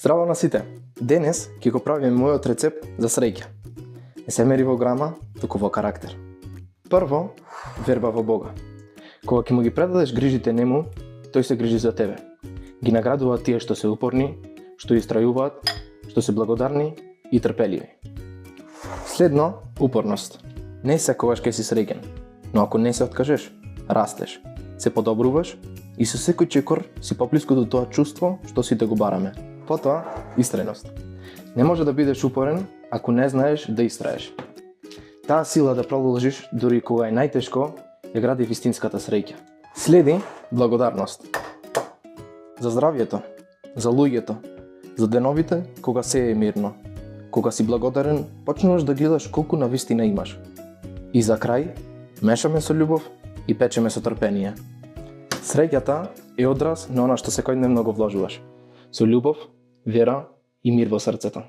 Здраво на сите! Денес ќе го правиме мојот рецепт за среќа. Не се мери во грама, туку во карактер. Прво, верба во Бога. Кога ќе му ги предадеш грижите нему, тој се грижи за тебе. Ги наградува тие што се упорни, што истрајуваат, што се благодарни и трпеливи. Следно, упорност. Не секогаш ќе си среќен, но ако не се откажеш, растеш, се подобруваш и со секој чекор си поблиску до тоа чувство што сите го бараме. Потоа, истреност. Не може да бидеш упорен ако не знаеш да истраеш. Таа сила да продолжиш дури кога е најтешко ја гради вистинската среќа. Следи благодарност. За здравјето, за луѓето, за деновите кога се е мирно. Кога си благодарен, почнуваш да гледаш колку навистина имаш. И за крај, мешаме со љубов и печеме со трпение. Среќата е одраз на она што секојдневно го вложуваш. Со љубов, вера и мир во срцето.